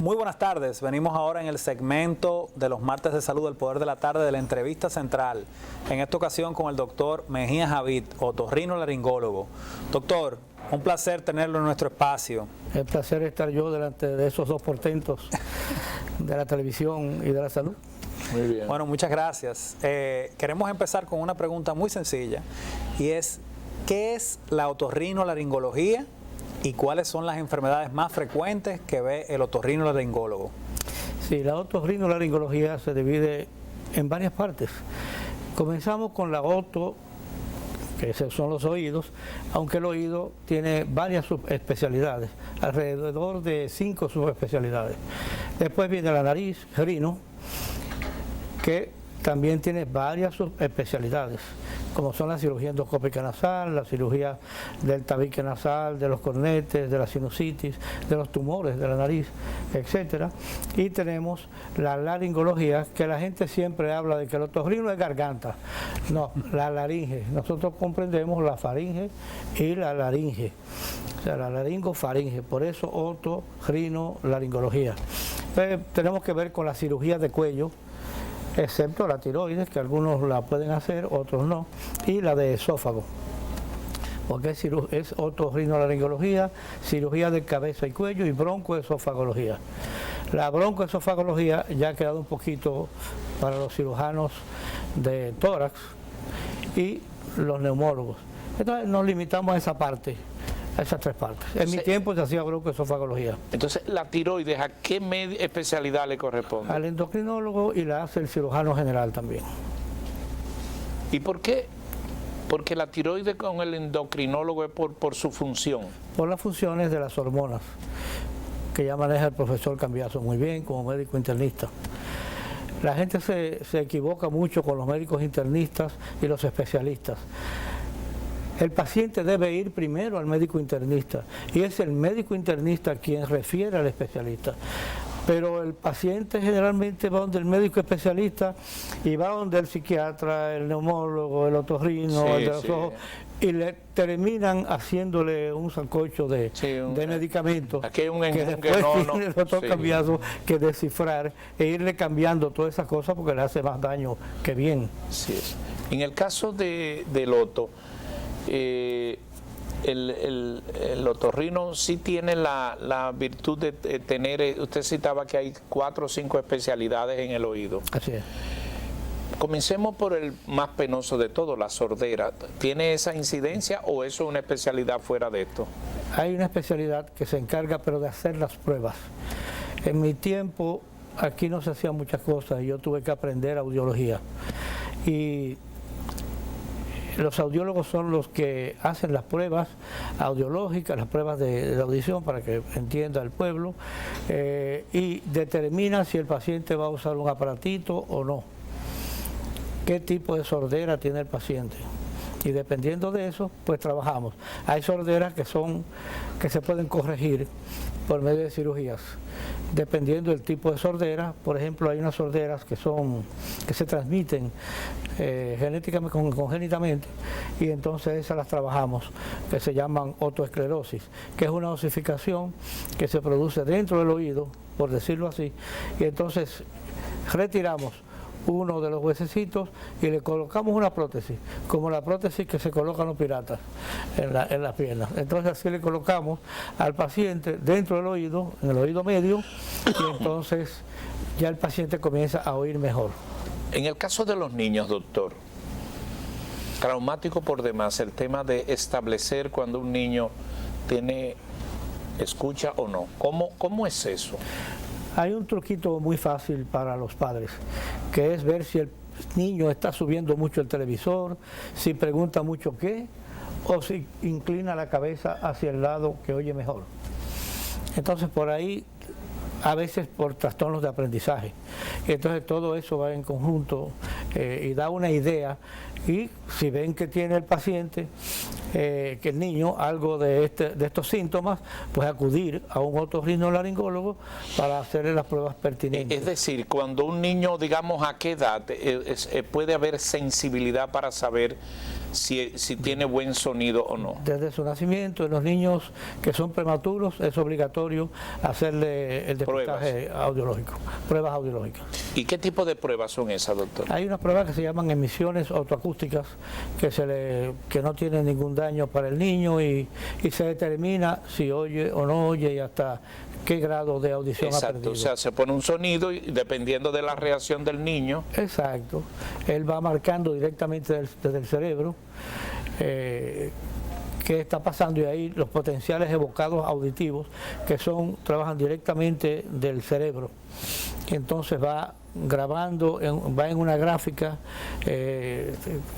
Muy buenas tardes, venimos ahora en el segmento de los martes de salud del Poder de la Tarde de la entrevista central, en esta ocasión con el doctor Mejía Javid, otorrinolaringólogo. Doctor, un placer tenerlo en nuestro espacio. Es placer estar yo delante de esos dos portentos de la televisión y de la salud. Muy bien. Bueno, muchas gracias. Queremos empezar con una pregunta muy sencilla y es, ¿qué es la otorrinolaringología y cuáles son las enfermedades más frecuentes que ve el otorrinolaringólogo? Sí, la otorrinolaringología se divide en varias partes. Comenzamos con la oto, que son los oídos, aunque el oído tiene varias subespecialidades, alrededor de 5 subespecialidades. Después viene la nariz, rino, que también tiene varias subespecialidades, como son la cirugía endoscópica nasal, la cirugía del tabique nasal, de los cornetes, de la sinusitis, de los tumores de la nariz, etcétera. Y tenemos la laringología, que la gente siempre habla de que el otorrino es garganta. No, la laringe. Nosotros comprendemos la faringe y la laringe. O sea, la laringofaringe. Por eso otorrinolaringología. Tenemos que ver con la cirugía de cuello, excepto la tiroides, que algunos la pueden hacer, otros no, y la de esófago, porque es otorrinolaringología, cirugía de cabeza y cuello y broncoesofagología. La broncoesofagología ya ha quedado un poquito para los cirujanos de tórax y los neumólogos. Entonces nos limitamos a esa parte, a esas 3 partes. En mi tiempo se hacía broncoesofagología. Entonces, la tiroides, ¿a qué especialidad le corresponde? Al endocrinólogo, y la hace el cirujano general también. ¿Y por qué? Porque la tiroides con el endocrinólogo es por su función. Por las funciones de las hormonas, que ya maneja el profesor Cambiaso muy bien como médico internista. La gente se equivoca mucho con los médicos internistas y los especialistas. El paciente debe ir primero al médico internista y es el médico internista quien refiere al especialista. Pero el paciente generalmente va donde el médico especialista y va donde el psiquiatra, el neumólogo, el otorrino, el de los ojos, y le terminan haciéndole un sancocho de medicamentos que después tiene el doctor Cambiaso que descifrar e irle cambiando todas esas cosas porque le hace más daño que bien. Sí. En el caso del oto, el otorrino sí tiene la virtud de tener, usted citaba que hay 4 o 5 especialidades en el oído. Así es. Comencemos por el más penoso de todo, la sordera. ¿Tiene esa incidencia o eso es una especialidad fuera de esto? Hay una especialidad que se encarga pero de hacer las pruebas. En mi tiempo aquí no se hacían muchas cosas y yo tuve que aprender audiología. Y los audiólogos son los que hacen las pruebas audiológicas, las pruebas de audición para que entienda el pueblo y determinan si el paciente va a usar un aparatito o no, qué tipo de sordera tiene el paciente. Y dependiendo de eso, pues trabajamos. Hay sorderas que se pueden corregir por medio de cirugías. Dependiendo del tipo de sordera, por ejemplo, hay unas sorderas que se transmiten genéticamente, congénitamente, y entonces esas las trabajamos, que se llaman otoesclerosis, que es una osificación que se produce dentro del oído, por decirlo así, y entonces retiramos uno de los huesecitos y le colocamos una prótesis, como la prótesis que se colocan los piratas en las piernas. Entonces así le colocamos al paciente dentro del oído, en el oído medio, y entonces ya el paciente comienza a oír mejor. En el caso de los niños, doctor, traumático por demás el tema de establecer cuando un niño escucha o no. ¿Cómo es eso? Hay un truquito muy fácil para los padres, que es ver si el niño está subiendo mucho el televisor, si pregunta mucho qué, o si inclina la cabeza hacia el lado que oye mejor. Entonces por ahí, a veces por trastornos de aprendizaje. Y entonces todo eso va en conjunto y da una idea. Y si ven que tiene el paciente, que el niño, algo de estos síntomas, pues acudir a un otorrinolaringólogo para hacerle las pruebas pertinentes. Es decir, cuando un niño, digamos, ¿a qué edad puede haber sensibilidad para saber si tiene buen sonido o no? Desde su nacimiento, en los niños que son prematuros es obligatorio hacerle el depistaje audiológico, pruebas audiológicas. ¿Y qué tipo de pruebas son esas, doctor? Hay unas pruebas que se llaman emisiones autoacústicas que no tienen ningún daño para el niño y se determina si oye o no oye y hasta qué grado de audición ha perdido. O sea, se pone un sonido y dependiendo de la reacción del niño. Exacto. Él va marcando directamente desde el cerebro qué está pasando y ahí los potenciales evocados auditivos trabajan directamente del cerebro. Entonces va grabando, va en una gráfica,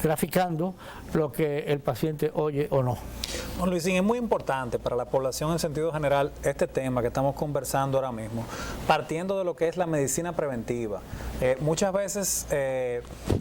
graficando lo que el paciente oye o no. Bueno, Luisín, es muy importante para la población en sentido general este tema que estamos conversando ahora mismo, partiendo de lo que es la medicina preventiva. Muchas veces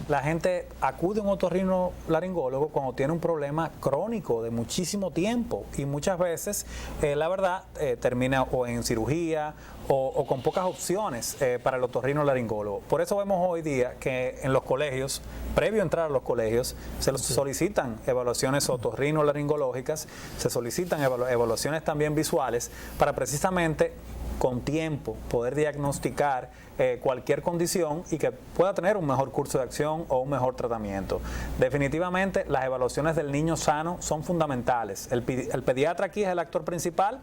la gente acude a un otorrinolaringólogo cuando tiene un problema crónico de muchísimo tiempo y muchas veces, la verdad, termina o en cirugía o con pocas opciones para el otorrinolaringólogo. Por eso vemos hoy día que en los colegios, previo a entrar a los colegios, se solicitan evaluaciones otorrinolaringológicas, se solicitan evaluaciones también visuales para precisamente con tiempo poder diagnosticar cualquier condición y que pueda tener un mejor curso de acción o un mejor tratamiento. Definitivamente las evaluaciones del niño sano son fundamentales. El pediatra aquí es el actor principal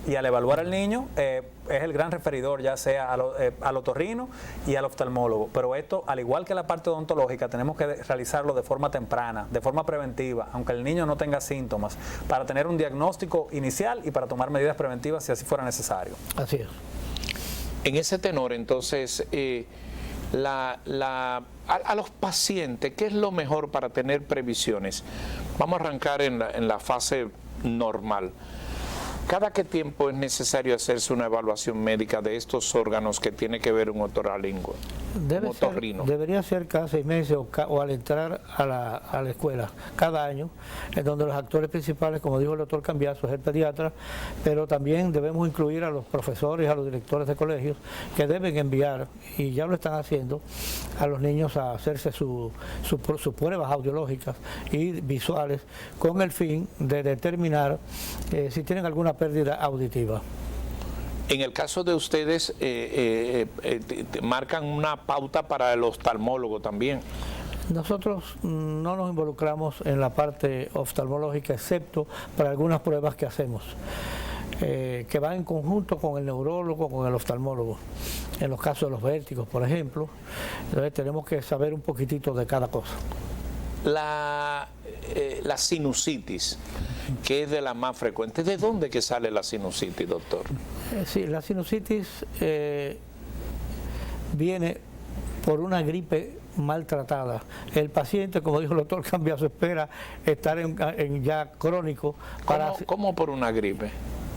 y al evaluar al niño es el gran referidor, ya sea al otorrino y al oftalmólogo. Pero esto, al igual que la parte odontológica, tenemos que realizarlo de forma temprana, de forma preventiva, aunque el niño no tenga síntomas, para tener un diagnóstico inicial y para tomar medidas preventivas si así fuera necesario. Así es. En ese tenor, entonces, a los pacientes, ¿qué es lo mejor para tener previsiones? Vamos a arrancar en la fase normal. ¿Cada qué tiempo es necesario hacerse una evaluación médica de estos órganos que tiene que ver un otorrinolaringólogo? Debería ser cada 6 meses o al entrar a la escuela, cada año, en donde los actores principales, como dijo el doctor Cambiaso, es el pediatra, pero también debemos incluir a los profesores, a los directores de colegios, que deben enviar, y ya lo están haciendo, a los niños a hacerse sus pruebas audiológicas y visuales, con el fin de determinar si tienen alguna pérdida auditiva. En el caso de ustedes, marcan una pauta para el oftalmólogo también. Nosotros no nos involucramos en la parte oftalmológica, excepto para algunas pruebas que hacemos, que van en conjunto con el neurólogo, con el oftalmólogo. En los casos de los vértigos, por ejemplo, entonces tenemos que saber un poquitito de cada cosa. La sinusitis, que es de las más frecuentes, ¿de dónde que sale la sinusitis, doctor? Sí, la sinusitis viene por una gripe maltratada. El paciente, como dijo el doctor Cambiaso, espera estar en ya crónico. ¿Cómo por una gripe?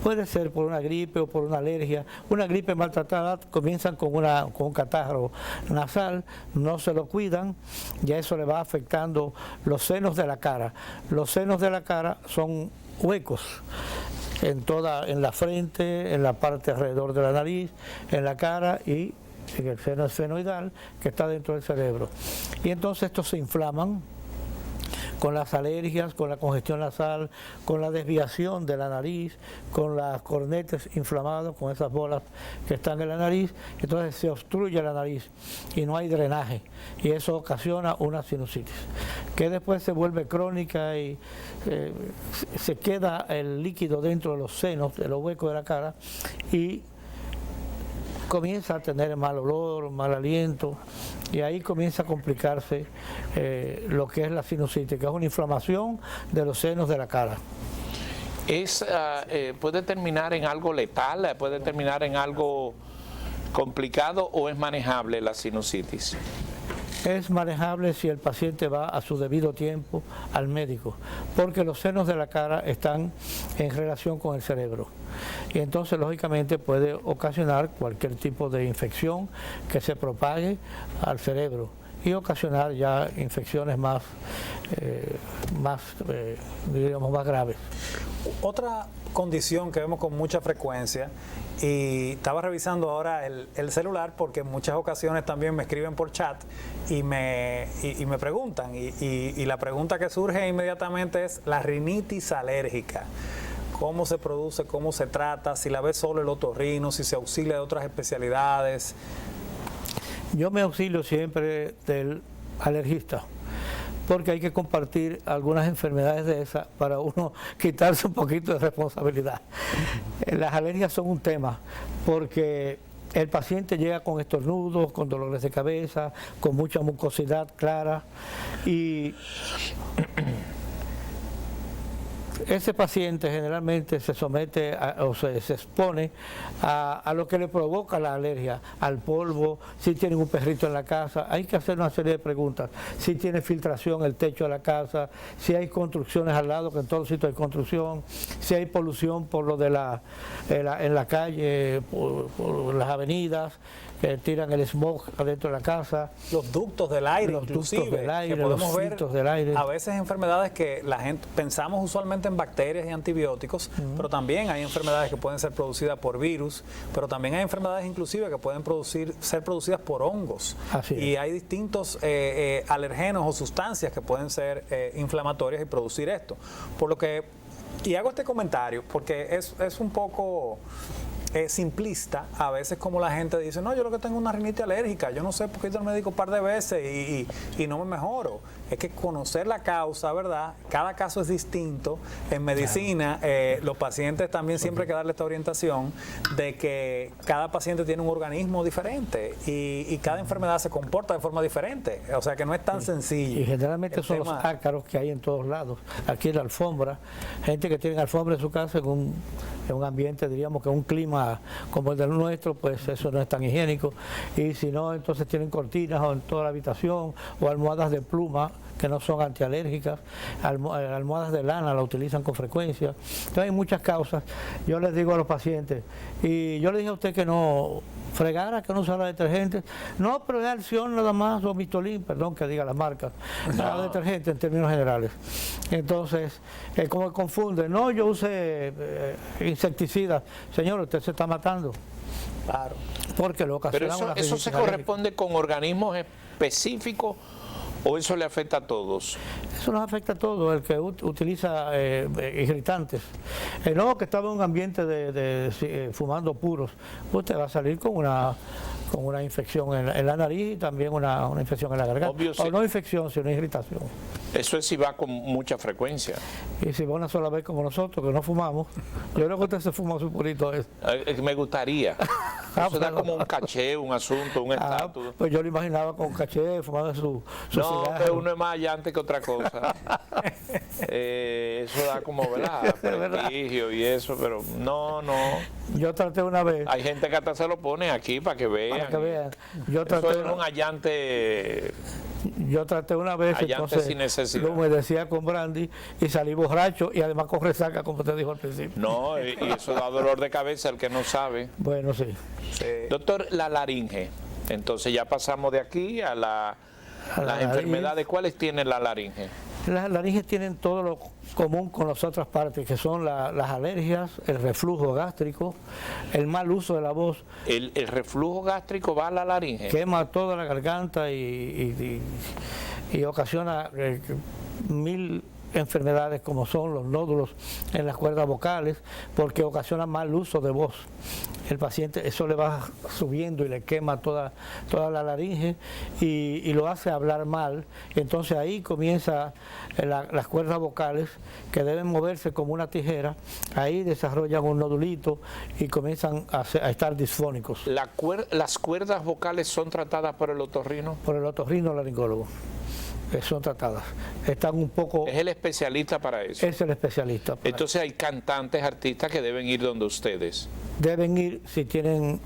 Puede ser por una gripe o por una alergia. Una gripe maltratada comienzan con un catarro nasal, no se lo cuidan, ya eso le va afectando los senos de la cara. Los senos de la cara son huecos en la frente, en la parte alrededor de la nariz, en la cara y en el seno esfenoidal que está dentro del cerebro. Y entonces estos se inflaman con las alergias, con la congestión nasal, con la desviación de la nariz, con las cornetes inflamados, con esas bolas que están en la nariz, entonces se obstruye la nariz y no hay drenaje y eso ocasiona una sinusitis, que después se vuelve crónica y se queda el líquido dentro de los senos, de los huecos de la cara y comienza a tener mal olor, mal aliento y ahí comienza a complicarse lo que es la sinusitis, que es una inflamación de los senos de la cara. ¿Puede terminar en algo letal? ¿Puede terminar en algo complicado o es manejable la sinusitis? Es manejable si el paciente va a su debido tiempo al médico, porque los senos de la cara están en relación con el cerebro y entonces lógicamente puede ocasionar cualquier tipo de infección que se propague al cerebro y ocasionar ya infecciones más graves. condición que vemos con mucha frecuencia y estaba revisando ahora el celular porque en muchas ocasiones también me escriben por chat y me preguntan y la pregunta que surge inmediatamente es la rinitis alérgica. ¿Cómo se produce? ¿Cómo se trata? Si la ve solo el otorrino, si se auxilia de otras especialidades. Yo me auxilio siempre del alergista, porque hay que compartir algunas enfermedades de esas para uno quitarse un poquito de responsabilidad. Las alergias son un tema, porque el paciente llega con estornudos, con dolores de cabeza, con mucha mucosidad clara, y ese paciente generalmente se somete o se expone a lo que le provoca la alergia, al polvo, si tienen un perrito en la casa. Hay que hacer una serie de preguntas: si tiene filtración el techo de la casa, si hay construcciones al lado, que en todos los sitios hay construcción, si hay polución por lo de en la calle, por las avenidas, que tiran el smog adentro de la casa. Los ductos del aire, los inclusive, ductos del aire, que podemos los ver filtros del aire. a veces enfermedades que la gente pensamos usualmente en bacterias y antibióticos, pero también hay enfermedades que pueden ser producidas por virus, pero también hay enfermedades inclusive que pueden ser producidas por hongos. Así es. Y hay distintos alergenos o sustancias que pueden ser inflamatorias y producir esto. Por lo que, y hago este comentario porque es un poco simplista a veces, como la gente dice: no, yo lo que tengo es una rinitis alérgica, yo no sé por qué he ido al médico un par de veces y no me mejoro. Es que conocer la causa, ¿verdad? Cada caso es distinto. En medicina, los pacientes también siempre hay que darle esta orientación de que cada paciente tiene un organismo diferente y cada enfermedad se comporta de forma diferente. O sea que no es tan sencillo. Y generalmente son los ácaros que hay en todos lados. Aquí en la alfombra, gente que tiene alfombra en su casa en un ambiente, diríamos que un clima como el del nuestro, pues eso no es tan higiénico. Y si no, entonces tienen cortinas en toda la habitación o almohadas de pluma que no son antialérgicas, almohadas de lana la utilizan con frecuencia. Entonces hay muchas causas. Yo les digo a los pacientes, y yo les dije a usted que no fregara, que no usara detergentes. No, pero es Alción nada más, o Mistolín, perdón que diga las marcas, nada detergente en términos generales. Entonces, como confunde, no, yo use insecticidas. Señor, usted se está matando. Claro. Porque lo ocasiona. Pero eso se corresponde con organismos específicos, ¿o eso le afecta a todos? Eso nos afecta a todos, el que utiliza irritantes. No, que estaba en un ambiente fumando puros, usted va a salir con una infección en la nariz y también una infección en la garganta. Obvio, sí. O no infección, sino irritación. Eso es si va con mucha frecuencia. Y si va una sola vez como nosotros, que no fumamos, yo creo que usted se fuma su purito. Me gustaría. Eso da como un caché, un asunto, un estatus. Pues yo lo imaginaba con caché, fumando su no, cigarro. que uno es más allante que otra cosa. Eso da como, ¿verdad? Prestigio y eso, pero no. Yo traté una vez. Hay gente que hasta se lo pone aquí para que vean. Para que vean. Eso es un allante. Yo traté una vez, entonces sin necesidad. Lo humedecía con brandy y salí borracho y además con resaca, como usted dijo al principio. No, y eso da dolor de cabeza al que no sabe. Bueno, sí. Doctor, la laringe. Entonces ya pasamos de aquí a las enfermedades. ¿Cuáles tiene la laringe? Las laringes tienen todo lo común con las otras partes, que son las alergias, el reflujo gástrico, el mal uso de la voz. ¿El reflujo gástrico va a la laringe? Quema toda la garganta y ocasiona 1000 enfermedades, como son los nódulos en las cuerdas vocales, porque ocasiona mal uso de voz. El paciente, eso le va subiendo y le quema toda la laringe y lo hace hablar mal. Entonces ahí comienza las cuerdas vocales, que deben moverse como una tijera. Ahí desarrollan un nodulito y comienzan a estar disfónicos. ¿Las cuerdas vocales son tratadas por el otorrino? Por el otorrinolaringólogo. Son tratadas. Están un poco... ¿Es el especialista para eso? Es el especialista. Entonces hay cantantes, artistas que deben ir donde ustedes. Deben ir si tienen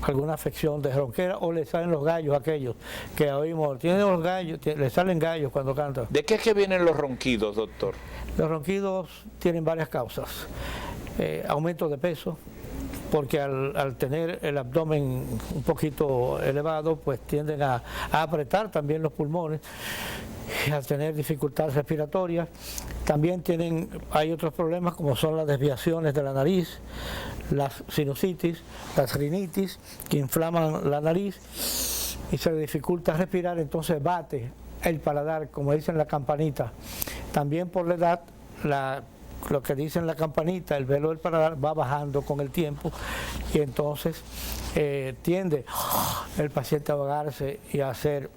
alguna afección de ronquera o le salen los gallos aquellos que oímos. Tienen los gallos, le salen gallos cuando cantan. ¿De qué es que vienen los ronquidos, doctor? Los ronquidos tienen varias causas. Aumento de peso, porque al tener el abdomen un poquito elevado, pues tienden a apretar también los pulmones, y a tener dificultades respiratorias. También hay otros problemas como son las desviaciones de la nariz, las sinusitis, las rinitis, que inflaman la nariz y se le dificulta respirar, entonces bate el paladar, como dicen la campanita. También por la edad, lo que dicen la campanita, el velo del paladar va bajando con el tiempo y entonces tiende el paciente a ahogarse y a hacer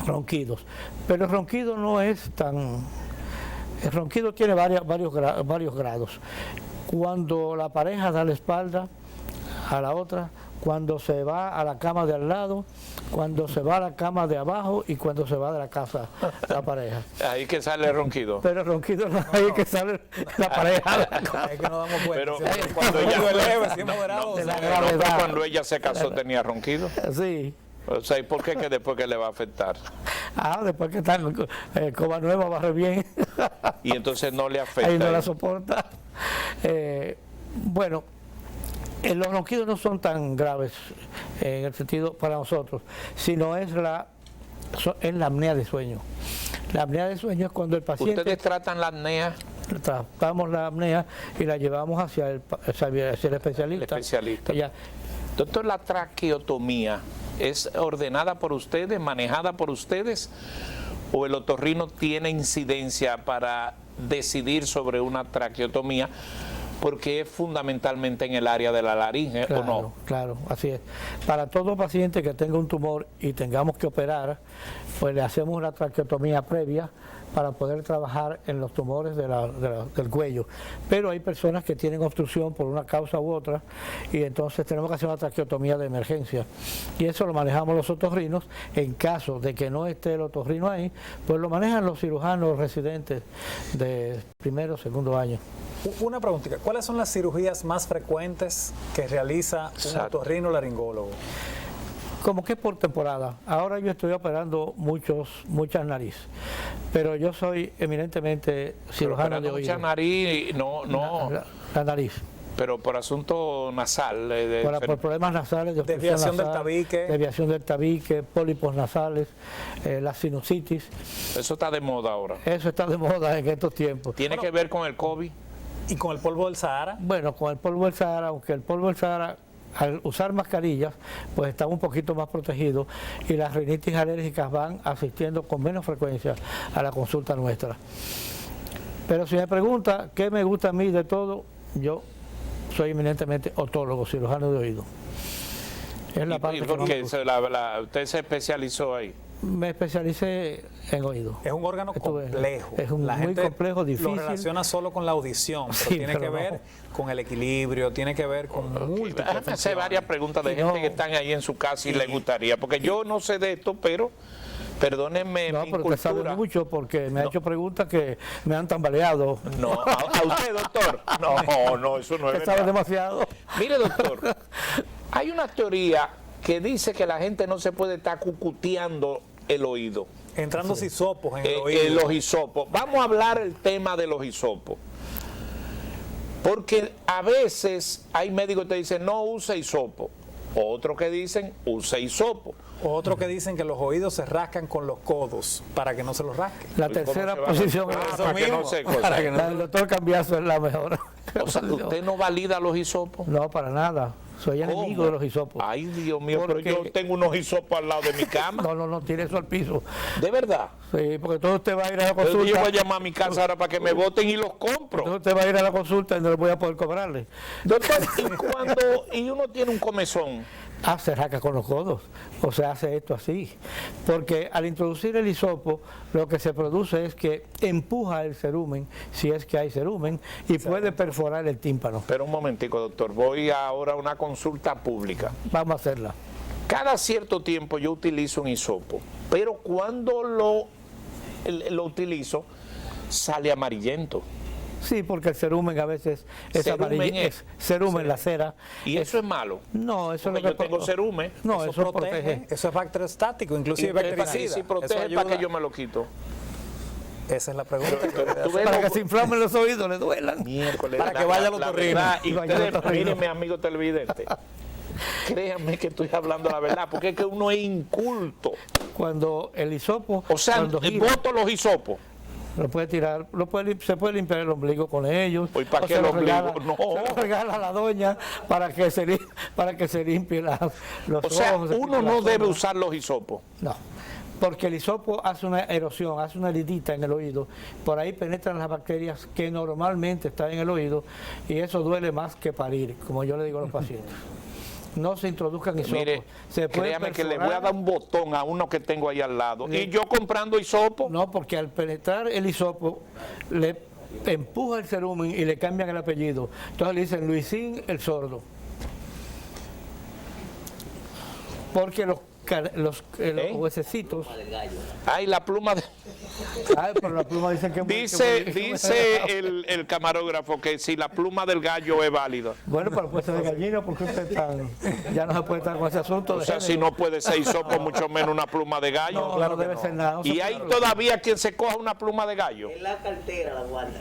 ronquidos. Pero el ronquido no es tan... El ronquido tiene varios grados. Cuando la pareja da la espalda a la otra, cuando se va a la cama de al lado, cuando se va a la cama de abajo y cuando se va de la casa la pareja. Ahí que sale el ronquido. Pero el ronquido no, ahí que sale la pareja. Es que nos damos cuenta. Pero cuando ella, de la pero gravedad. cuando ella se casó tenía ronquido. Sí. O sea, ¿y por qué que después que le va a afectar? Después que está coma nueva barre bien. Y entonces no le afecta. Ahí no la soporta. Bueno, los ronquidos no son tan graves en el sentido para nosotros, sino es la apnea de sueño. La apnea de sueño es cuando el paciente... ¿Ustedes tratan la apnea? Tratamos la apnea y la llevamos hacia el especialista. El especialista. Ya. Doctor, ¿la traqueotomía es ordenada por ustedes, manejada por ustedes, o el otorrino tiene incidencia para decidir sobre una traqueotomía, porque es fundamentalmente en el área de la laringe, claro, o no? Claro, así es. Para todo paciente que tenga un tumor y tengamos que operar, pues le hacemos una traqueotomía previa para poder trabajar en los tumores del cuello. Pero hay personas que tienen obstrucción por una causa u otra y entonces tenemos que hacer una traqueotomía de emergencia. Y eso lo manejamos los otorrinos. En caso de que no esté el otorrino ahí, pues lo manejan los cirujanos residentes de primero o segundo año. Una preguntita, ¿cuáles son las cirugías más frecuentes que realiza un otorrinolaringólogo? Como que por temporada. Ahora yo estoy operando muchas narices, pero yo soy eminentemente cirujano de oído. Mucha nariz, no. La nariz. Pero por asunto nasal. Por problemas nasales, desviación del tabique. Desviación del tabique, pólipos nasales, la sinusitis. Eso está de moda ahora. Eso está de moda en estos tiempos. ¿Tiene que ver con el COVID? ¿Y con el polvo del Sahara? Bueno, con el polvo del Sahara, aunque el polvo del Sahara, al usar mascarillas, pues están un poquito más protegidos y las rinitis alérgicas van asistiendo con menos frecuencia a la consulta nuestra. Pero si me pregunta qué me gusta a mí de todo, yo soy eminentemente otólogo, cirujano de oído. Es la parte ¿Y por qué usted se especializó ahí? Me especialicé en oído. Es un órgano complejo. Es muy complejo, difícil. Lo relaciona solo con la audición, pero Sí, tiene pero que ver con el equilibrio, tiene que ver con múltiples Déjame hacer funciones. varias preguntas de gente que están ahí en su casa y les gustaría, porque yo no sé de esto, pero perdónenme No, mi pero usted sabe cultura. mucho porque me ha hecho preguntas que me han tambaleado. No, a usted, doctor. No, eso no es Usted sabe verdad. demasiado. Mire, doctor, hay una teoría que dice que la gente no se puede estar cucuteando el oído. Entrando hisopos en el oído. Los hisopos. Vamos a hablar el tema de los hisopos. Porque a veces hay médicos que te dicen no use hisopo. Otros que dicen use hisopo. Otros que dicen que los oídos se rascan con los codos para que no se los rasquen. La ¿Cómo tercera se va a- posición es Ah, Eso para que no mismo. se Para que no- la del doctor Cambiaso es la mejor. O sea, ¿usted no valida los hisopos? No, para nada. Soy enemigo ¿Cómo? de los hisopos. Ay, Dios mío, Porque- pero yo tengo unos hisopos al lado de mi cama. No, tire eso al piso. ¿De verdad? Sí, porque todo usted va a ir a la Entonces yo consulta. voy a llamar a mi casa ahora para que me voten y los compro. Entonces usted va a ir a la consulta y no le voy a poder cobrarle. Doctor, y uno tiene un comezón, Se rasca con los codos, o se hace esto así. Porque al introducir el hisopo, lo que se produce es que empuja el cerumen, si es que hay cerumen, y puede perforar el tímpano. pero un momentico, doctor, voy ahora a una consulta pública. Vamos a hacerla. Cada cierto tiempo yo utilizo un hisopo, pero cuando lo utilizo sale amarillento. Sí, porque el cerumen a veces es Cerumen amarillo, es cerumen, la cera. Y eso es malo. No, eso Porque es lo yo que tengo cerumen. No, eso protege. Eso es bacteriostático, inclusive Y bactericida. si protege, Eso ¿para ayuda. que yo me lo quito? Esa es la pregunta. Tú ves Para lo- que se inflamen los oídos, le duelan. Miércoles, Para que vaya al la otorrino. verdad, y Y vaya al ustedes, otorrino. miren, mi amigo televidente, créanme que estoy hablando la verdad, porque es que uno es inculto. Cuando el hisopo, O sea, cuando gira, voto los hisopos. lo puede tirar, se puede limpiar el ombligo con ellos. Oye, ¿para o qué se el lo ombligo? regala- No. Se lo regala a la doña para que se limpie los O sea, ojos. se uno quite la no debe sombra. usar los hisopos. No, porque el hisopo hace una erosión, hace una heridita en el oído. Por ahí penetran las bacterias que normalmente están en el oído y eso duele más que parir, como yo le digo a los pacientes. No se introduzcan hisopos. Mire, Se puede créame que le voy a perforar. dar un botón a uno que tengo ahí al lado. Sí. Y yo comprando hisopo. No, porque al penetrar el hisopo le empuja el cerumen y le cambian el apellido. Entonces le dicen Luisín el sordo. Porque los huesecitos, Ay, la pluma de... ay, pero la pluma dicen que es muy- Dice, que es muy- dice el camarógrafo que si la pluma del gallo es válida. Bueno, pero puede ser de gallina porque usted ya no se puede estar con ese asunto O de sea, si género. no puede ser hisopo, mucho menos una pluma de gallo. No, claro no que debe no. ser nada. Y hay todavía quien se coja una pluma de gallo. En la cartera la guarda.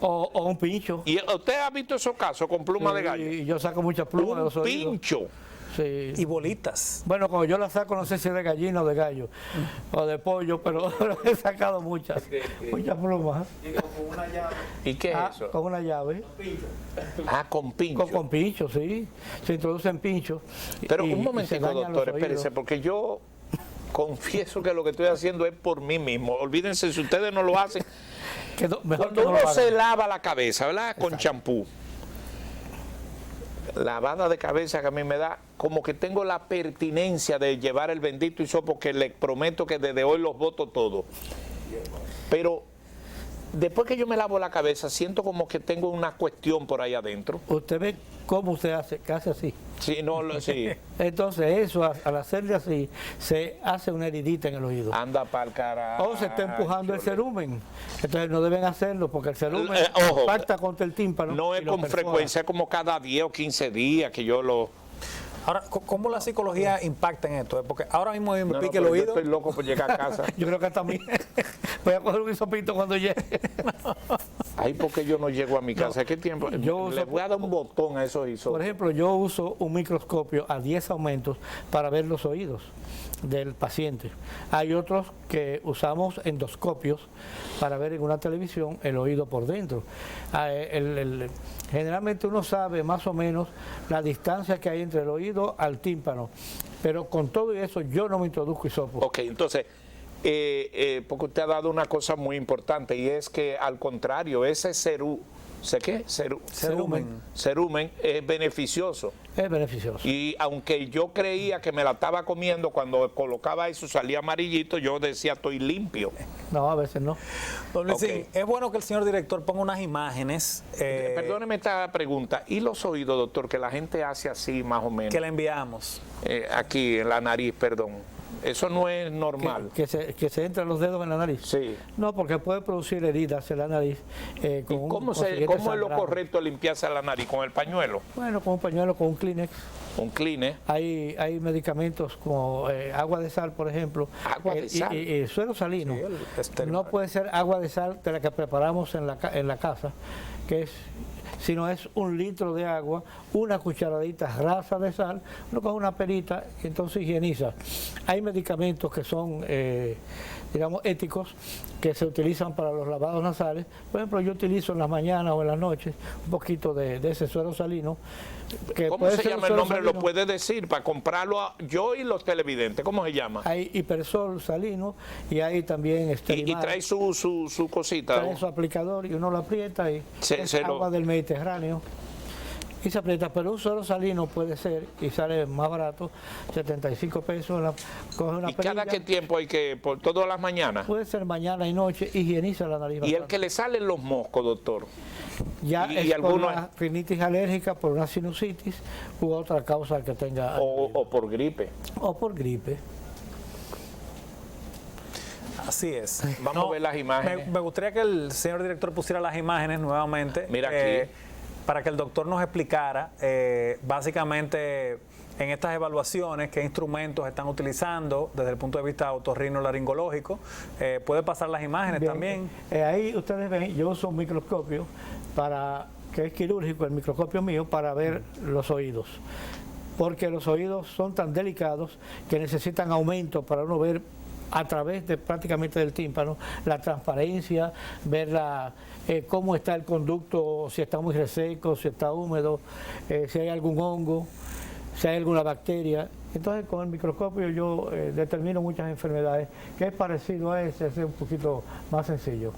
O un pincho. ¿Y usted ha visto esos casos con pluma de gallo? Y yo saco muchas plumas de los Un oídos. pincho. Sí. Y bolitas. Bueno, cuando yo la saco, no sé si es de gallina o de gallo, o de pollo, pero he sacado muchas plumas. ¿Y qué es Ah, eso? con una llave, Ah, con pincho. con pincho, sí. Se introducen pinchos. Pero y- un y se momentico, dañan doctor, los espérese, oídos. porque yo confieso que lo que estoy haciendo es por mí mismo. Olvídense, si ustedes no lo hacen. Mejor Cuando que no lo uno hagan. se lava la cabeza, ¿verdad? Con champú. Lavada de cabeza que a mí me da, como que tengo la pertinencia de llevar el bendito hisopo, que le prometo que desde hoy los voto todos. Pero después que yo me lavo la cabeza, siento como que tengo una cuestión por ahí adentro. Usted ve cómo usted hace, que hace así. Sí, no, sí. Entonces eso, al hacerle así, se hace una heridita en el oído. Anda para el carajo. O se está empujando el cerumen. Entonces no deben hacerlo porque el cerumen Ojo, impacta contra el tímpano. No es y lo con perfora. frecuencia, es como cada 10 o 15 días que yo lo... Ahora, ¿cómo la psicología impacta en esto? Porque ahora mismo me No, no, pique el pero yo oído. estoy loco por llegar a casa. Yo creo que hasta a mí. Voy a coger un hisopito cuando llegue. Ay, porque yo no llego a mi casa. ¿Qué tiempo? yo Le uso- voy a dar un botón a esos hisopos. Por ejemplo, yo uso un microscopio a 10 aumentos para ver los oídos del paciente. Hay otros que usamos endoscopios para ver en una televisión el oído por dentro. Generalmente uno sabe más o menos la distancia que hay entre el oído al tímpano, pero con todo eso yo no me introduzco hisopo. Ok, entonces, porque usted ha dado una cosa muy importante y es que al contrario, ese cerumen es beneficioso. Es beneficioso. Y aunque yo creía que me la estaba comiendo, cuando colocaba eso salía amarillito, yo decía estoy limpio. No, a veces no. Don Luisín, Ok. es bueno que el señor director ponga unas imágenes Perdóneme esta pregunta. ¿Y los oídos, doctor, que la gente hace así más o menos? que le enviamos. Aquí en la nariz, perdón. Eso no es normal. Que se entran los dedos en la nariz. Sí. No, porque puede producir heridas en la nariz. ¿Y cómo es lo correcto limpiarse la nariz? ¿Con el pañuelo? Bueno, con un pañuelo, con un Kleenex. ¿Un Kleenex? Hay medicamentos como agua de sal, por ejemplo. ¿Agua de sal? Y suero salino. Sí, el estéril. No puede ser agua de sal de la que preparamos en la casa, que es, sino es 1 litro de agua, una cucharadita rasa de sal, uno coge una perita y entonces higieniza. Hay medicamentos que son, digamos, éticos, que se utilizan para los lavados nasales. Por ejemplo, yo utilizo en las mañanas o en las noches un poquito de ese suero salino. Que ¿Cómo puede se ser un llama el suero nombre? ¿Lo salino. puede decir para comprarlo yo y los televidentes? ¿Cómo se llama? Hay hipersol salino y hay también Y Esterimar. trae su cosita. Trae su aplicador y uno lo aprieta y es se lo- agua del Mediterráneo. Y se aprieta, pero un suero salino puede ser, y sale más barato, 75 pesos, coge una ¿Y cada perilla, qué tiempo hay que, por todas las mañanas? puede ser mañana y noche, higieniza la nariz Y el bastante. que le salen los moscos, doctor. Ya y es por algunos- una rinitis alérgica, por una sinusitis u otra causa que tenga, O por gripe. o por gripe. Así es. Vamos a ver las imágenes. Me gustaría que el señor director pusiera las imágenes nuevamente. Mira aquí. Para que el doctor nos explicara básicamente en estas evaluaciones, qué instrumentos están utilizando desde el punto de vista otorrinolaringológico. ¿Puede pasar las imágenes Bien, también? Ahí ustedes ven, yo uso un microscopio que es quirúrgico, el microscopio mío, para ver los oídos. Porque los oídos son tan delicados que necesitan aumento para uno ver a través de prácticamente del tímpano la transparencia, ver cómo está el conducto, si está muy reseco, si está húmedo, si hay algún hongo, si hay alguna bacteria. Entonces con el microscopio yo determino muchas enfermedades, que es parecido a ese, es un poquito más sencillo,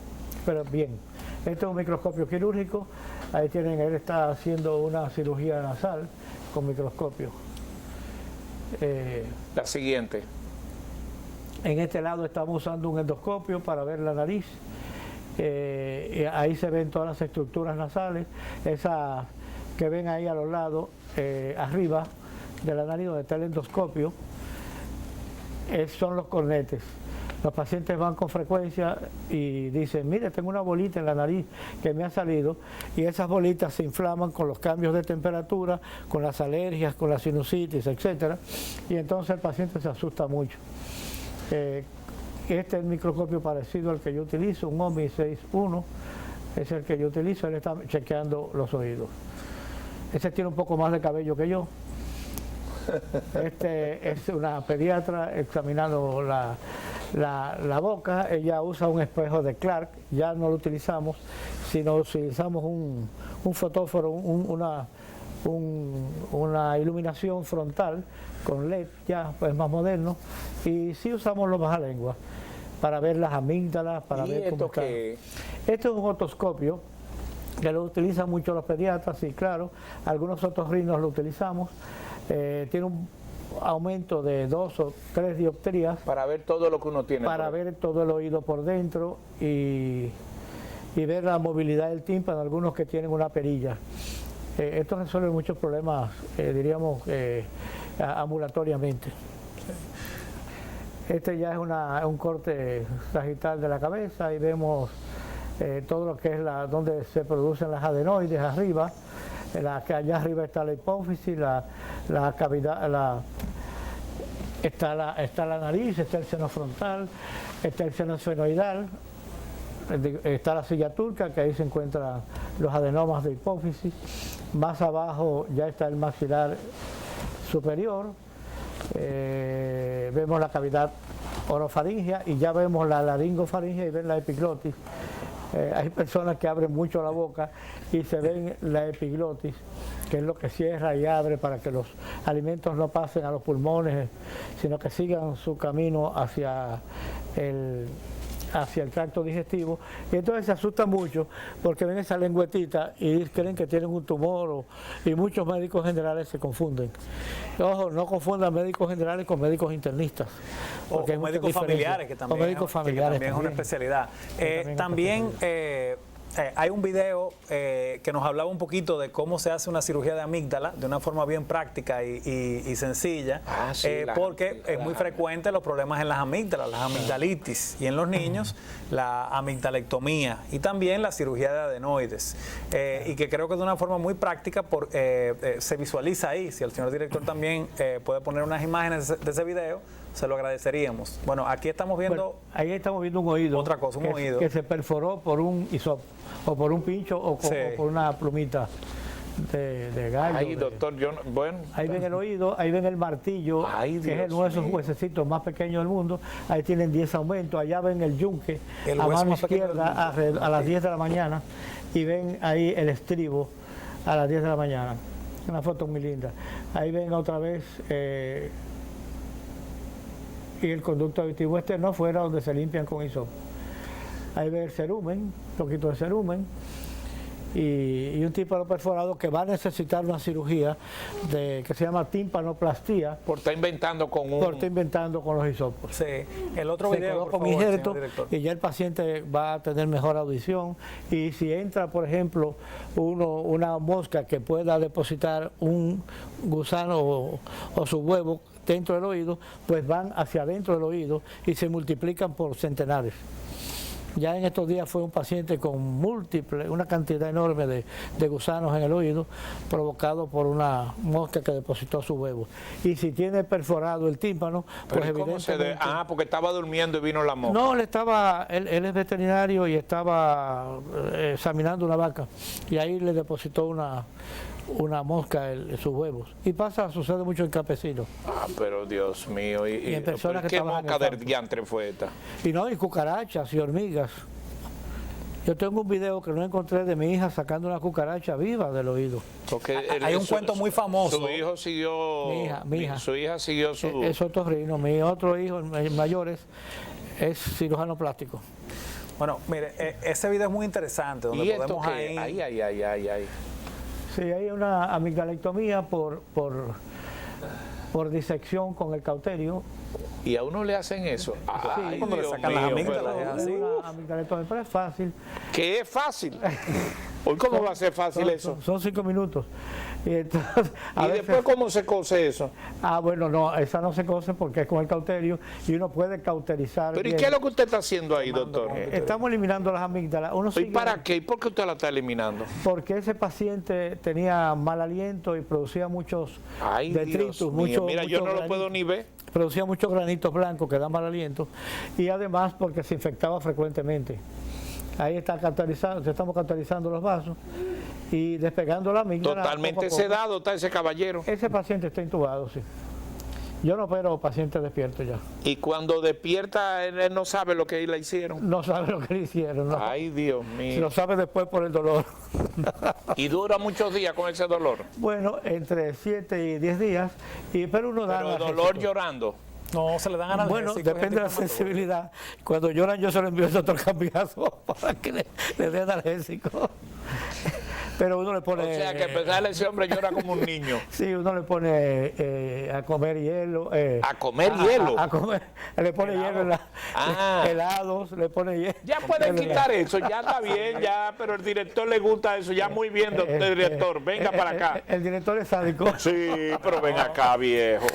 pero bien. Este es un microscopio quirúrgico, ahí tienen, él está haciendo una cirugía nasal con microscopio. La siguiente. En este lado estamos usando un endoscopio para ver la nariz. Ahí se ven todas las estructuras nasales, esas que ven ahí a los lados, arriba de la nariz donde está el endoscopio, son los cornetes. Los pacientes van con frecuencia y dicen, mire, tengo una bolita en la nariz que me ha salido, y esas bolitas se inflaman con los cambios de temperatura, con las alergias, con la sinusitis, etcétera, y entonces el paciente se asusta mucho. Este es el microscopio parecido al que yo utilizo, un OMI 6.1, es el que yo utilizo, él está chequeando los oídos. Ese tiene un poco más de cabello que yo. Este es una pediatra examinando la boca. Ella usa un espejo de Clark, ya no lo utilizamos, sino utilizamos un fotóforo, una iluminación frontal con LED, ya pues más moderno, y sí usamos los bajalenguas para ver las amígdalas, para ver cómo está. Esto es un otoscopio que lo utilizan mucho los pediatras, y claro, algunos otorrinos lo utilizamos. Tiene un aumento de 2 o 3 dioptrías. Para ver todo lo que uno tiene. Para ver todo el oído por dentro y ver la movilidad del tímpano, algunos que tienen una perilla. Esto resuelve muchos problemas, diríamos, ambulatoriamente. Este ya es un corte sagital de la cabeza, y vemos todo lo que es donde se producen las adenoides arriba. Que allá arriba está la hipófisis, la cavidad, está la nariz, está el seno frontal, está el seno esfenoidal, está la silla turca, que ahí se encuentran los adenomas de hipófisis. Más abajo ya está el maxilar superior, vemos la cavidad orofaringea, y ya vemos la laringofaringea y ven la epiglotis. Hay personas que abren mucho la boca y se ven la epiglotis, que es lo que cierra y abre para que los alimentos no pasen a los pulmones, sino que sigan su camino hacia el tracto digestivo. Y entonces se asustan mucho porque ven esa lengüetita y creen que tienen un tumor, y muchos médicos generales se confunden. Ojo, no confundan médicos generales con médicos internistas. O con médicos familiares, que también es una especialidad. También hay un video que nos hablaba un poquito de cómo se hace una cirugía de amígdala de una forma bien práctica y sencilla, porque es muy frecuente los problemas en las amígdalas, las amigdalitis, y en los niños la amigdalectomía, y también la cirugía de adenoides, y que creo que de una forma muy práctica se visualiza ahí. Si el señor director también puede poner unas imágenes de ese video, se lo agradeceríamos. Bueno, aquí estamos viendo... Bueno, ahí estamos viendo un oído. Otra cosa, un oído. Que se perforó por un hisopo, o por un pincho, o por una plumita de gallo. Ahí, doctor, bueno. Ahí ven el oído, ahí ven el martillo, que es uno de esos huesecitos más pequeños del mundo. Ahí tienen 10 aumentos. Allá ven el yunque a mano izquierda a las 10 de la mañana, y ven ahí el estribo a las 10 de la mañana. Una foto muy linda. Ahí ven otra vez... y el conducto auditivo externo afuera, donde se limpian con hisopo. Ahí ve el cerumen, un poquito de cerumen, y un tímpano perforado que va a necesitar una cirugía que se llama tímpanoplastía. Por estar inventando con los hisopos. Sí. El otro video, por favor, injerto, y ya el paciente va a tener mejor audición. Y si entra, por ejemplo, una mosca que pueda depositar un gusano o su huevo dentro del oído, pues van hacia adentro del oído y se multiplican por centenares. Ya en estos días fue un paciente con una cantidad enorme de gusanos en el oído, provocado por una mosca que depositó su huevo. Y si tiene perforado el tímpano, pues evidentemente... porque estaba durmiendo y vino la mosca. No, él es veterinario y estaba examinando una vaca, y ahí le depositó una mosca en sus huevos. Y sucede mucho en campesinos. Pero Dios mío, y en personas que ¿qué trabajan mosca en el del campo. diantre fue esta? Y cucarachas y hormigas. Yo tengo un video que no encontré de mi hija sacando una cucaracha viva del oído. Porque Hay un cuento muy famoso. Su hijo siguió... Mi hija. Su hija siguió su... Es otorrino. Mi otro hijo, el mayor, es cirujano plástico. Bueno, mire, ese video es muy interesante, donde ¿Y esto podemos qué? Ay. Sí, hay una amigdalectomía por disección con el cauterio. ¿Y a uno le hacen eso? Ay, cuando le Dios sacan las mío, amígdalas, pero- es así. Una amigdalectomía, pero es fácil. ¿Qué es fácil? ¿Hoy cómo va a ser fácil eso? Son 5 minutos. Y entonces, ¿Y después cómo se cose eso? bueno, no, esa no se cose porque es con el cauterio y uno puede cauterizar. ¿Pero y bien. qué es lo que usted está haciendo ahí, doctor? Estamos eliminando las amígdalas. ¿Y para qué? ¿Y por qué usted la está eliminando? Porque ese paciente tenía mal aliento y producía muchos Ay, detritus, Dios mío. Mira, yo no lo granitos. puedo ni ver. Producía muchos granitos blancos que dan mal aliento, y además porque se infectaba frecuentemente. Ahí estamos cauterizando los vasos y despegando la amígdala. Totalmente poco a poco. sedado está ese caballero. Ese paciente está intubado, sí. Yo no opero pacientes despiertos ya. Y cuando despierta, él no sabe lo que le hicieron. No sabe lo que le hicieron. No. Ay, Dios mío. Lo sabe después por el dolor. Y dura muchos días con ese dolor. Bueno, entre 7 y 10 días, pero uno da Pero analgésico. dolor llorando. No, se le dan analgésicos. Bueno, depende de la sensibilidad. Cuando lloran yo se lo envío al doctor Cambiazo para que le dé analgésico. Pero uno le pone... O sea, que a pesar de ese hombre llora como un niño. Sí, uno le pone a comer hielo. ¿A comer hielo? A comer, le pone hielo en helados, le pone hielo. Ya pueden quitar eso, ya está bien, ya, pero el director le gusta eso, ya muy bien, doctor director, venga para acá. El director es sádico. Sí, pero ven acá, viejo.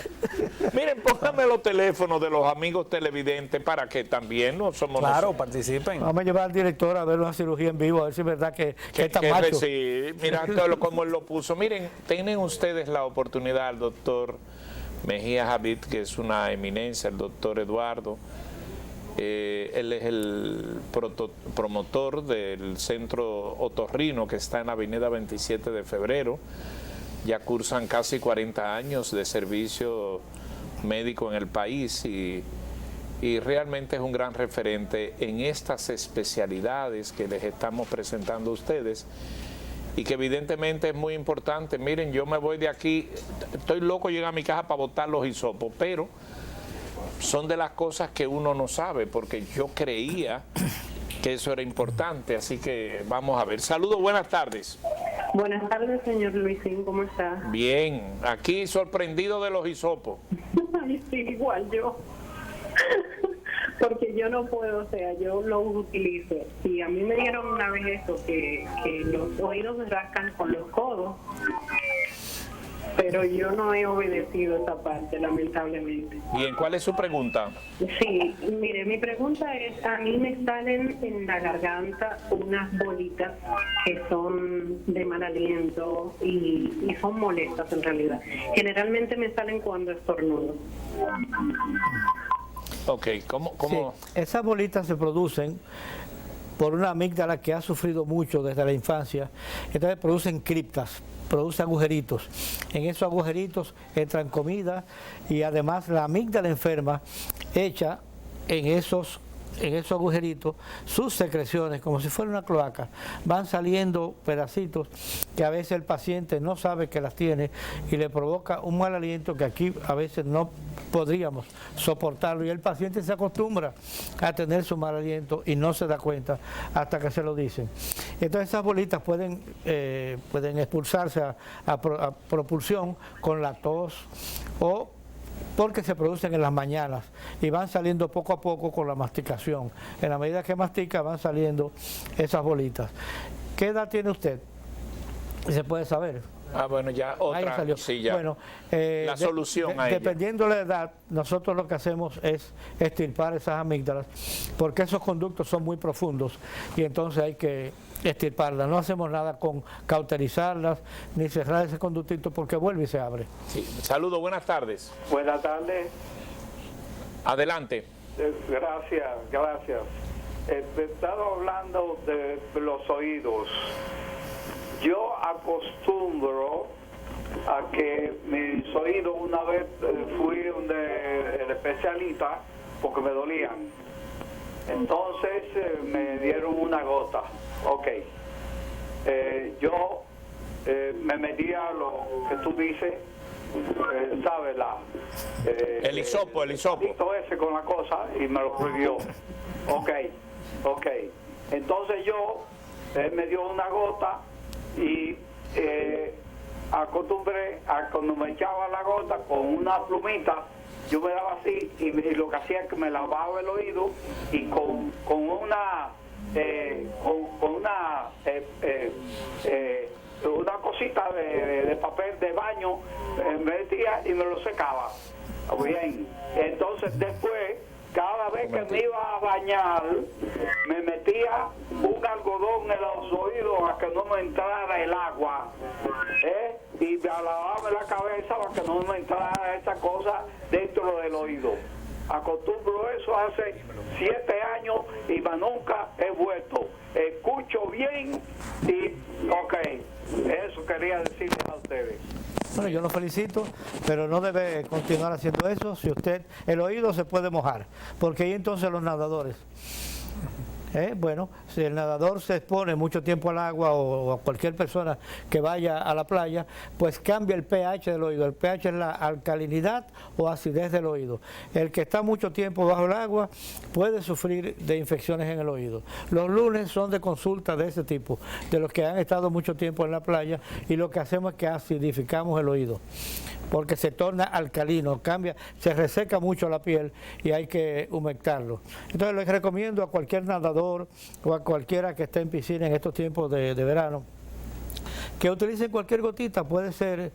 Miren, póngame los teléfonos de los amigos televidentes para que también no somos Claro, nosotros. participen. Vamos a llevar al director a ver una cirugía en vivo, a ver si es verdad que está macho. Sí, mira todo como él lo puso. Miren, tienen ustedes la oportunidad, el doctor Mejía Javid, que es una eminencia, el doctor Eduardo. Él es el promotor del centro otorrino que está en la avenida 27 de febrero. Ya cursan casi 40 años de servicio médico en el país y realmente es un gran referente en estas especialidades que les estamos presentando a ustedes y que evidentemente es muy importante. Miren, yo me voy de aquí, estoy loco llegar a mi casa para botar los hisopos, pero son de las cosas que uno no sabe, porque yo creía que eso era importante, así que vamos a ver. Saludos, buenas tardes. Buenas tardes, señor Luisín, ¿cómo está? Bien, aquí sorprendido de los hisopos. Ay, sí, igual yo. Porque yo no puedo, o sea, yo lo utilizo. Y a mí me dieron una vez eso, que los oídos se rascan con los codos, pero yo no he obedecido esa parte, lamentablemente. Bien, ¿cuál es su pregunta? Sí, mire, mi pregunta es, a mí me salen en la garganta unas bolitas que son de mal aliento y son molestas en realidad. Generalmente me salen cuando estornudo. Ok, ¿cómo? Sí, esas bolitas se producen por una amígdala que ha sufrido mucho desde la infancia, entonces producen criptas, producen agujeritos. En esos agujeritos entran comida y además la amígdala enferma echa en esos agujeritos sus secreciones, como si fuera una cloaca. Van saliendo pedacitos que a veces el paciente no sabe que las tiene y le provoca un mal aliento que aquí a veces no podríamos soportarlo, y el paciente se acostumbra a tener su mal aliento y no se da cuenta hasta que se lo dicen. Entonces esas bolitas pueden expulsarse a propulsión con la tos o porque se producen en las mañanas y van saliendo poco a poco con la masticación. En la medida que mastica van saliendo esas bolitas. ¿Qué edad tiene usted? Se puede saber. Bueno, ya Ahí otra, salió. sí, ya. Bueno, la solución a ella. dependiendo de la edad, nosotros lo que hacemos es extirpar esas amígdalas, porque esos conductos son muy profundos y entonces hay que extirparlas. No hacemos nada con cauterizarlas ni cerrar ese conductito porque vuelve y se abre. Sí. Saludos, buenas tardes. Buenas tardes. Adelante. Gracias. He estado hablando de los oídos. Yo acostumbro a que mis oídos, una vez fui donde el especialista porque me dolían. Entonces me dieron una gota. Ok. Yo me metía lo que tú dices, ¿sabes? El hisopo. Todo ese con la cosa y me lo prohibió. Ok. Entonces él me dio una gota y acostumbré a cuando me echaba la gota con una plumita, yo me daba así y lo que hacía es que me lavaba el oído y con una cosita de papel de baño me metía y me lo secaba. Bien, entonces después cada vez que me iba a bañar me metía un algodón en los oídos a que no me entrara el agua, y me lavaba la cabeza para que no me entrara esa cosa dentro del oído. Acostumbro eso hace 7 años y más nunca he vuelto. Escucho bien y ok, eso quería decirles a ustedes. Bueno, yo lo felicito, pero no debe continuar haciendo eso. Si el oído se puede mojar, porque ahí entonces los nadadores, bueno, si el nadador se expone mucho tiempo al agua o a cualquier persona que vaya a la playa, pues cambia el pH del oído. El pH es la alcalinidad o acidez del oído. El que está mucho tiempo bajo el agua puede sufrir de infecciones en el oído. Los lunes son de consulta de ese tipo, de los que han estado mucho tiempo en la playa, y lo que hacemos es que acidificamos el oído, porque se torna alcalino, cambia, se reseca mucho la piel y hay que humectarlo. Entonces les recomiendo a cualquier nadador o a cualquiera que esté en piscina en estos tiempos de verano que utilicen cualquier gotita, puede ser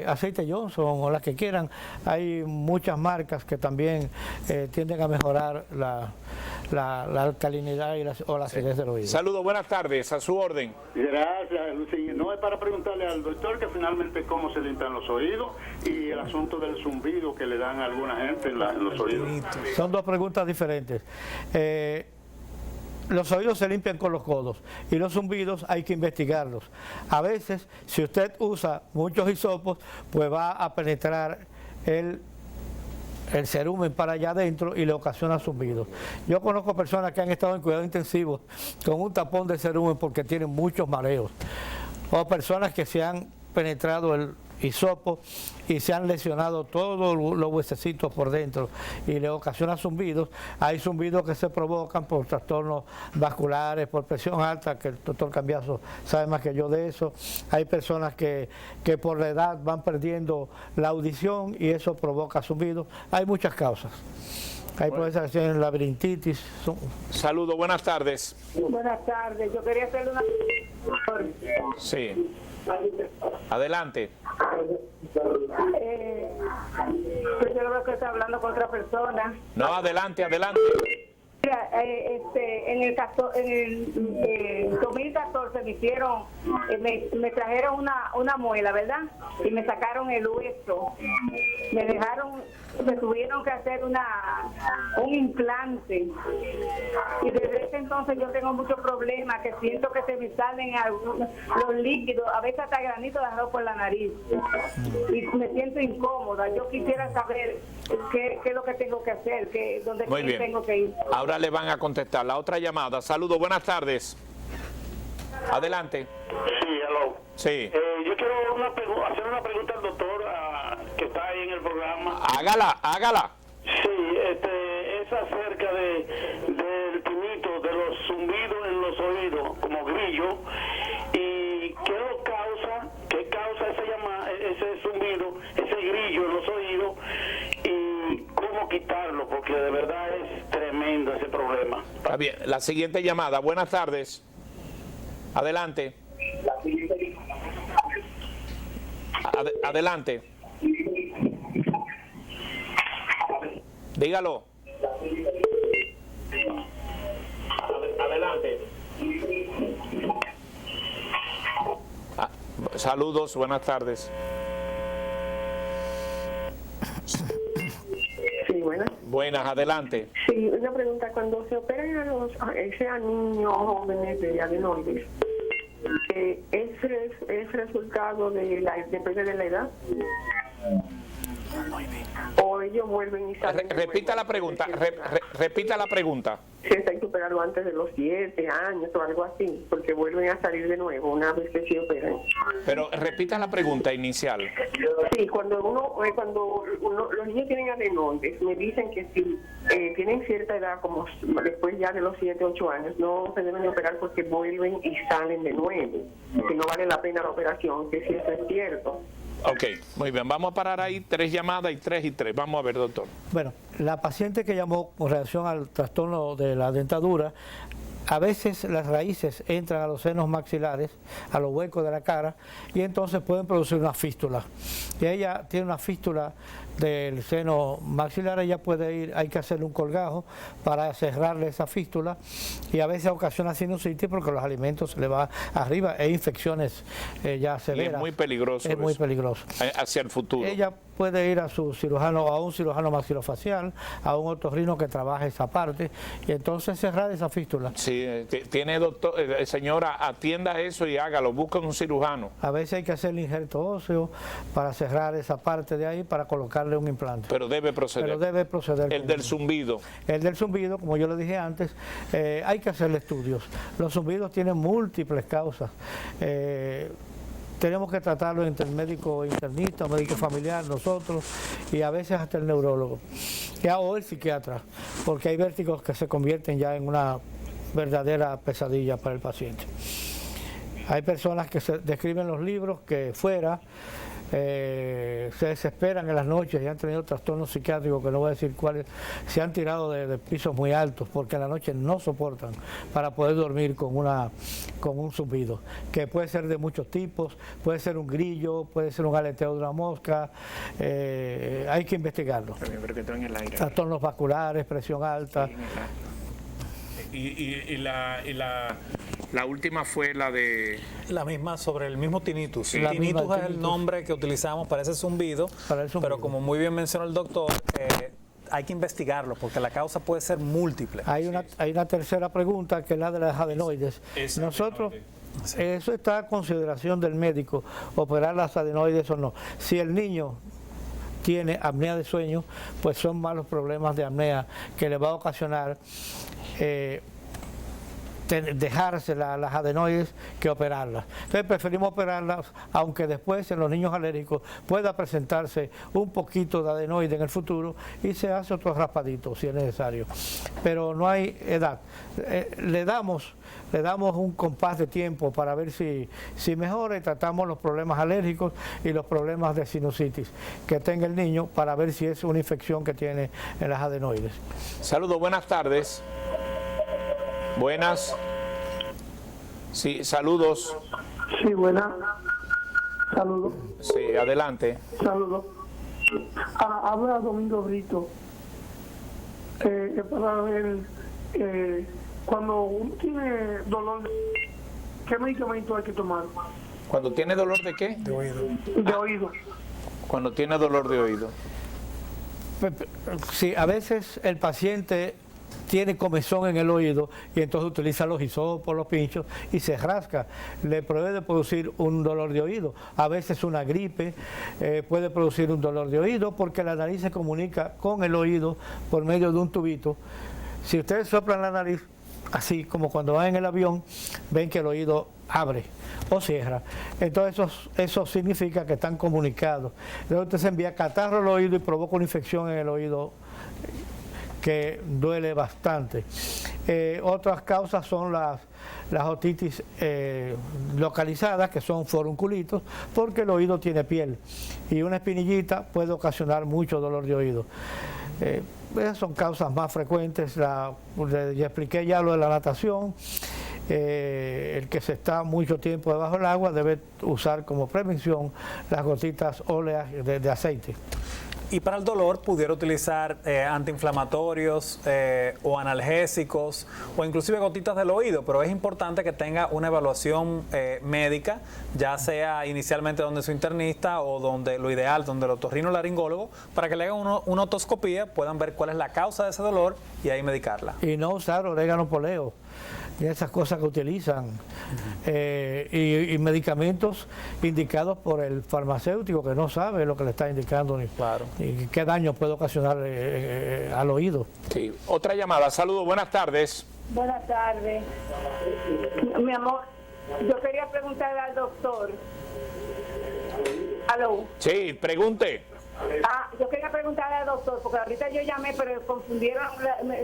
aceite Johnson o las que quieran. Hay muchas marcas que también tienden a mejorar la alcalinidad o la acidez del oído. Saludos, buenas tardes, a su orden. Gracias, Lucía. No, es para preguntarle al doctor que finalmente cómo se limpian los oídos y el asunto del zumbido que le dan a alguna gente en los oídos. Son dos preguntas diferentes. Los oídos se limpian con los codos y los zumbidos hay que investigarlos. A veces, si usted usa muchos hisopos, pues va a penetrar el cerumen para allá adentro y le ocasiona zumbidos. Yo conozco personas que han estado en cuidado intensivo con un tapón de cerumen porque tienen muchos mareos. O personas que se han penetrado el hisopo y se han lesionado todos los huesecitos por dentro y le ocasiona zumbidos. Hay zumbidos que se provocan por trastornos vasculares, por presión alta, que el doctor Cambiaso sabe más que yo de eso. Hay personas que por la edad van perdiendo la audición y eso provoca zumbidos. Hay muchas causas. Hay puede ser laberintitis. Saludos, buenas tardes. Buenas tardes, yo quería hacerle una... Sí. Adelante. Yo creo que está hablando con otra persona. No, adelante. Mira, en el 2014 me hicieron, me trajeron una muela, ¿verdad? Y me sacaron el hueso. Me tuvieron que hacer un implante. Y desde ese entonces yo tengo muchos problemas, que siento que se me salen los líquidos, a veces hasta granitos de arroz por la nariz. Y me siento incómoda. Yo quisiera saber qué es lo que tengo que hacer, dónde tengo que ir. Ahora le van a contestar la otra llamada. Saludos, buenas tardes. Adelante. Sí, hello. Sí. Yo quiero hacer una pregunta al doctor que está ahí en el programa. Hágala. Sí, es acerca del tinito, de los zumbidos en los oídos, como grillo, y qué causa ese zumbido, ese grillo en los oídos, y cómo quitarlo, porque de verdad es tremendo ese problema. Está bien. La siguiente llamada. Buenas tardes. Adelante. Adelante. Dígalo. Adelante. Saludos, buenas tardes. Sí, buenas. Buenas, adelante. Sí, una pregunta. Cuando se operan a niños jóvenes de adenoides, ¿es resultado depende de la edad? ¿O ellos vuelven y salen? Repita la pregunta, repita la pregunta. Si hay que operarlo antes de los 7 años o algo así, porque vuelven a salir de nuevo una vez que se operan. Pero repita la pregunta inicial. Sí, cuando los niños tienen adenoides, me dicen que si tienen cierta edad, como después ya de los 7, 8 años, no se deben operar porque vuelven y salen de nuevo, que no vale la pena la operación, que si eso es cierto. Ok, muy bien, vamos a parar ahí, 3 llamadas y 3. Vamos a ver, doctor. Bueno, la paciente que llamó con relación al trastorno de la dentadura, a veces las raíces entran a los senos maxilares, a los huecos de la cara, y entonces pueden producir una fístula. Y ella tiene una fístula del seno maxilar, ella puede ir, hay que hacerle un colgajo para cerrarle esa fístula, y a veces ocasiona sinusitis porque los alimentos se le va arriba e infecciones ya severas. Y es muy peligroso. Es muy peligroso. Hacia el futuro. Ella puede ir a su cirujano, a un cirujano maxilofacial, a un otorrino que trabaje esa parte, y entonces cerrar esa fístula. Sí, tiene doctor, señora, atienda eso y hágalo, busca un cirujano. A veces hay que hacer el injerto óseo para cerrar esa parte de ahí, para colocarle un implante. Pero debe proceder. Pero debe proceder. El del zumbido. El del zumbido, como yo le dije antes, hay que hacerle estudios. Los zumbidos tienen múltiples causas. Tenemos que tratarlo entre el médico internista, médico familiar, nosotros, y a veces hasta el neurólogo, o el psiquiatra, porque hay vértigos que se convierten ya en una verdadera pesadilla para el paciente. Hay personas que se describen los libros que fuera se desesperan en las noches y han tenido trastornos psiquiátricos, que no voy a decir cuáles, se han tirado de pisos muy altos porque en la noche no soportan para poder dormir con un zumbido, que puede ser de muchos tipos, puede ser un grillo, puede ser un aleteo de una mosca, hay que investigarlo. Trastornos vasculares, presión alta. Y la última fue la de... La misma, sobre el mismo tinnitus. La Tinnitus misma es el tinnitus. nombre que utilizamos para ese zumbido, pero como muy bien mencionó el doctor, hay que investigarlo porque la causa puede ser múltiple. Hay una tercera pregunta, que es la de las adenoides. Nosotros, eso está a consideración del médico, operar las adenoides o no. Si el niño tiene apnea de sueño, pues son malos problemas de apnea que le va a ocasionar dejarse las adenoides que operarlas. Entonces preferimos operarlas, aunque después en los niños alérgicos pueda presentarse un poquito de adenoide en el futuro y se hace otro raspadito si es necesario. Pero no hay edad. Le damos un compás de tiempo para ver si mejora, y tratamos los problemas alérgicos y los problemas de sinusitis que tenga el niño para ver si es una infección que tiene en las adenoides. Saludos, buenas tardes. Buenas. Sí, saludos. Sí, buenas. Saludos. Sí, adelante. Saludos. Habla Domingo Brito. Para ver, cuando uno tiene dolor, ¿qué medicamento hay que tomar? ¿Cuando tiene dolor de qué? De oído. De oído. Cuando tiene dolor de oído. Sí, a veces el paciente tiene comezón en el oído y entonces utiliza los hisopos, los pinchos y se rasca. Le puede producir un dolor de oído. A veces una gripe puede producir un dolor de oído porque la nariz se comunica con el oído por medio de un tubito. Si ustedes soplan la nariz, así como cuando van en el avión, ven que el oído abre o cierra. Entonces eso significa que están comunicados. Entonces usted se envía catarro al oído y provoca una infección en el oído que duele bastante. Otras causas son las otitis localizadas, que son forunculitos, porque el oído tiene piel y una espinillita puede ocasionar mucho dolor de oído. Esas son causas más frecuentes. Ya expliqué ya lo de la natación el que se está mucho tiempo debajo del agua debe usar como prevención las gotitas óleas de aceite. Y para el dolor pudiera utilizar antiinflamatorios o analgésicos o inclusive gotitas del oído, pero es importante que tenga una evaluación médica, ya sea inicialmente donde su internista o donde lo ideal, donde el otorrinolaringólogo, para que le hagan una otoscopía, puedan ver cuál es la causa de ese dolor y ahí medicarla. Y no usar orégano poleo y esas cosas que utilizan, y medicamentos indicados por el farmacéutico que no sabe lo que le está indicando ni qué daño puede ocasionar al oído. Sí. Otra llamada. Saludos, buenas tardes. Buenas tardes. Mi amor, yo quería preguntarle al doctor. ¿Aló? Sí, pregunte. Yo quería preguntarle al doctor, porque ahorita yo llamé, pero confundieron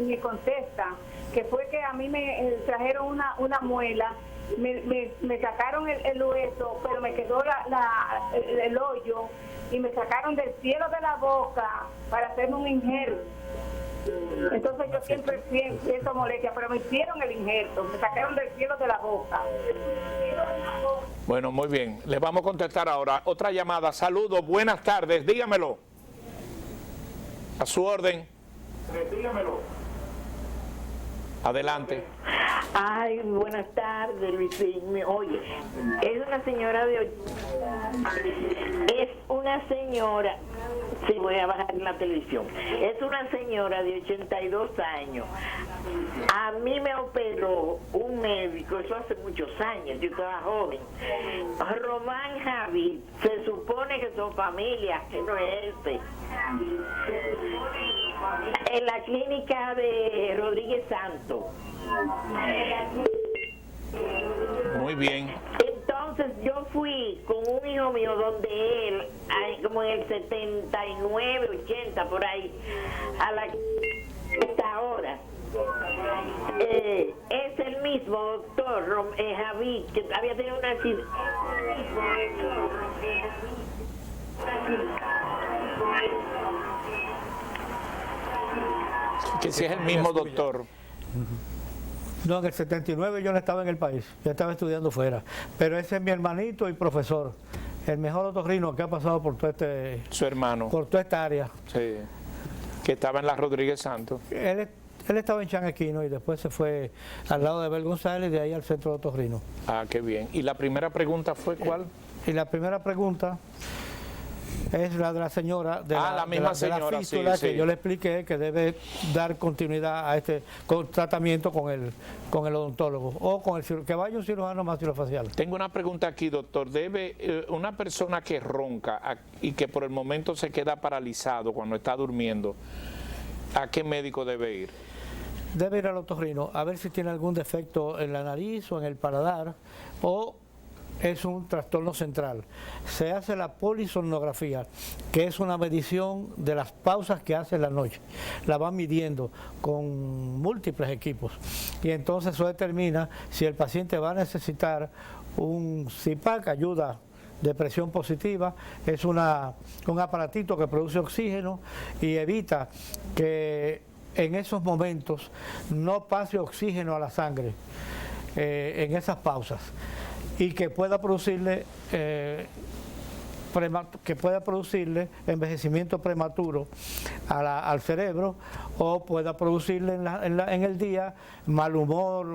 mi contesta, que fue que a mí me trajeron una muela, me sacaron el hueso, pero me quedó el hoyo, y me sacaron del cielo de la boca para hacerme un injerto. Entonces yo siempre siento molestia, pero me hicieron el injerto, me sacaron del cielo de la boca. Bueno, muy bien. Les vamos a contestar ahora. Otra llamada. Saludos, buenas tardes. Dígamelo. A su orden. Dígamelo. Adelante. Ay, buenas tardes, Luisín. Oye, es una señora sí, voy a bajar la televisión. Es una señora de 82 años. A mí me operó un médico, eso hace muchos años, yo estaba joven. Román Javid, se supone que son familias, que no es este. En la clínica de Rodríguez Santos. Muy bien. Entonces yo fui con un hijo mío donde él, como en el 79, 80, por ahí, esta hora. Es el mismo doctor Javid, que había tenido un accidente. Que si es el mismo doctor. No, en el 79 yo no estaba en el país, yo estaba estudiando fuera, pero ese es mi hermanito y profesor, el mejor otorrino que ha pasado por todo su hermano, por toda esta área. Sí, que estaba en la Rodríguez Santos. Él estaba en Changuequino y después se fue al lado de Bel González, de ahí al centro de otorrino. Ah, qué bien. ¿Y la primera pregunta fue cuál? Y la primera pregunta es la de la señora de la misma señora, la fístula, sí, que sí. yo le expliqué que debe dar continuidad a este tratamiento con el odontólogo o con que vaya un cirujano maxilofacial. Tengo una pregunta aquí, doctor. ¿Debe una persona que ronca y que por el momento se queda paralizado cuando está durmiendo, a qué médico debe ir? Debe ir al otorrino a ver si tiene algún defecto en la nariz o en el paladar, o es un trastorno central. Se hace la polisomnografía, que es una medición de las pausas que hace en la noche. La van midiendo con múltiples equipos y entonces eso determina si el paciente va a necesitar un CPAP, ayuda de presión positiva. Es un aparatito que produce oxígeno y evita que en esos momentos no pase oxígeno a la sangre en esas pausas, y que pueda producirle envejecimiento prematuro al cerebro, o pueda producirle en el día mal humor,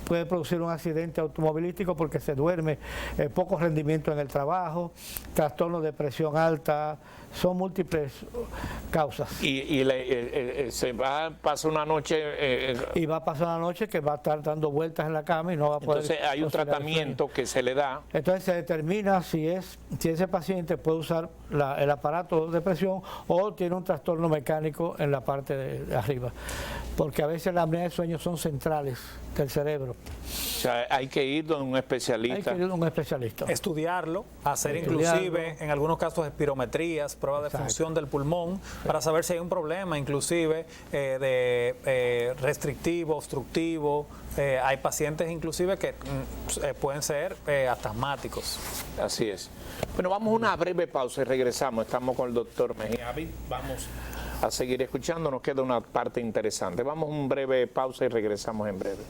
puede producir un accidente automovilístico porque se duerme, poco rendimiento en el trabajo, trastorno de presión alta. Son múltiples causas. Y se va a pasar una noche... y va a pasar una noche que va a estar dando vueltas en la cama y no va a poder... Entonces hay un tratamiento que se le da. Entonces se determina si ese paciente puede usar el aparato de presión o tiene un trastorno mecánico en la parte de arriba. Porque a veces las apneas de sueño son centrales del cerebro. O sea, hay que ir donde un especialista. Hay que ir donde un especialista. Estudiarlo, hacer inclusive, en algunos casos, espirometrías, pruebas de función del pulmón, para saber si hay un problema, inclusive de restrictivo, obstructivo. Hay pacientes inclusive que pueden ser hasta asmáticos. Así es. Bueno, vamos a una breve pausa y regresamos. Estamos con el doctor Mejía. Vamos a seguir escuchando, nos queda una parte interesante. Vamos a una breve pausa y regresamos en breve.